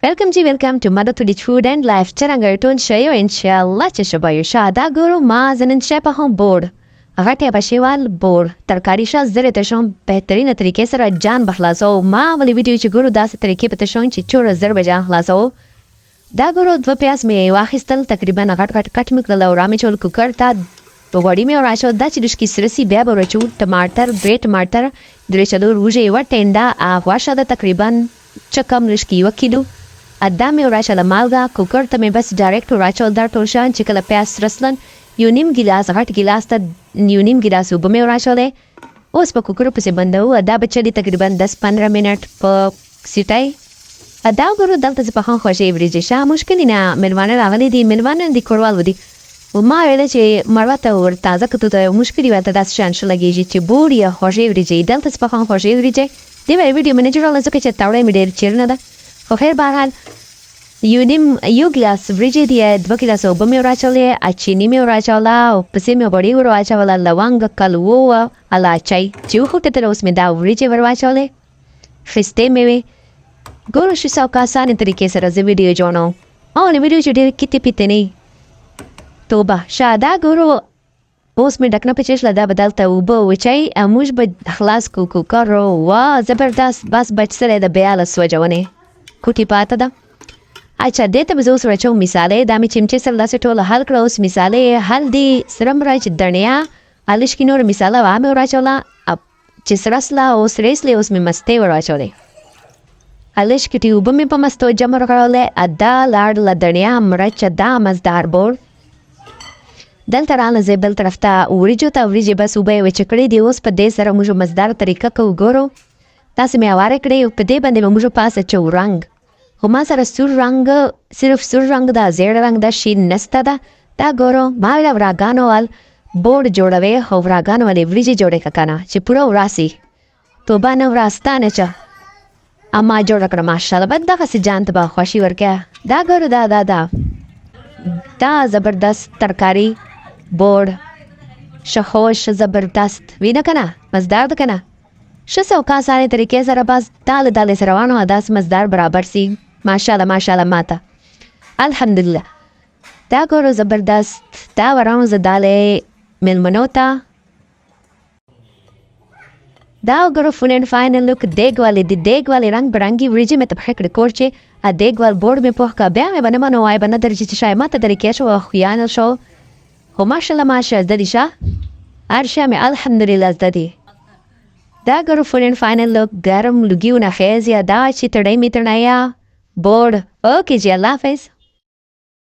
Welcome to Mother to the Food and Life. Charangarton shayo inshallah chashabayo shada guru ma zanin shepa hom board. Agate bashewal board. Tarkari sha zere tashon behtarina tarike sara jaan bakhlaso. Ma wali video chi guru das tarike pe tashon chi chora Azerbaijan khlaso. Da guru dwa pyas me wakhistal takriban agat kat mikla rami chol cooker ta body में और आशा दा चिरुष्की सिरसी बेब और रचू टमाटर ब्रे टमाटर दरेचलो रूजे व टेंडा आवाशादा तकरीबन चकम रिश्की व किलो अद्दा में और आशा लमालगा कुकर तमे बस डायरेक्ट और आशा दार तोशान चिकला प्यास रसलन यूनिम गिलास हट गिलास ता यूनिम गिलास उब में और आशा ले उस पर कुकर पे से बंद हुआ अद्दा बच्चे तकरीबन 10-15 मिनट पर सिटाई अद्दा गुरु दल तज पखान खुशे वरीजे शा मुश्किल ना मिलवाने लागली दी मिलवाने दी कोरवाल वदी وما ویل چې مروت اور تازه کتو ته مشکلی وته داس شانش لګیږي چې بوریا خوشي وريږي دلته سپخان خوشي وريږي دی ویډیو منیجر لزکه چې تاوړې مې ډېر چیرنه ده خو خیر بهرحال یو ګلاس وريږي دی 2 ګلاس وب مې راچولې اچینی مې راچولا او پسې مې بډې ور راچولا لونګ کلوو الا چای چې خو ته تر اوس مې دا وريږي ور راچولې خسته مې ګورو شو څو کاسانه طریقې سره زه ویډیو جوړو او نو ویډیو چې ډېر کیته پیته نه توبه شادا ګورو اوس مې ډکنه پچېش لدا بدلته وبو وچای اموج به خلاص کو کارو وا زبردست بس بچ سره د بیاله سوجونه کوټی پاته ده اچھا دته به زو سره چو مثالې د می چمچې سره لاسه ټوله حل کړو اوس مثالې هلدی سرم راځ دنیا الش کینور مثاله و امه راچولا چې سرسلا او سریسلی اوس می مسته وراچولې الش کټي وب می په مستو جمع کړولې ادا لاړ لدنیا مرچ دا مزدار بور دلته رانه زه بل طرف ته وریجو ته وریجې بس وبې وچکړې دی اوس په دې سره موږ مزدار طریقه کو ګورو تاسو مې اواره کړې په دې باندې موږ پاسه چو رنگ هم سره سور رنگ صرف سور رنگ دا زیړ رنگ دا شین نستا دا ګورو ما ویل وراګانو ول بورډ جوړوي هو وراګانو ولې وریجې جوړې ککنه چې پورا وراسي توبه نو راستانه چا اما جوړ کړم ماشاءالله بد دغه سي جان ته خوشي ورکه دا ګورو دا زبردست ترکاری بورد شخوش زبردست وینه کنه مزدار ده کنه شسو کاسانه طریقې سره بس دال سره وانه داس مزدار برابر سي ماشاءالله ماته الحمدلله دا ګورو زبردست دا ورانو زداله ملمنوتا دا ګورو فول اینڈ فاینل لوک دیګ والے رنگ برنگي وریجې مې تبخه کړ کورچې ا دیګ وال بورډ مې پوښ کا بیا مې باندې منو وای باندې درجه چې شای ماته طریقې شو خویان شو هو ماشاءالله د دې شه ارشه مې الحمدلله زدي دا ګورو فول اینڈ فاینل لوک ګرم لګیونه خیزیا دا چې تړې می تړنایا بورډ اوکے جی الله حافظ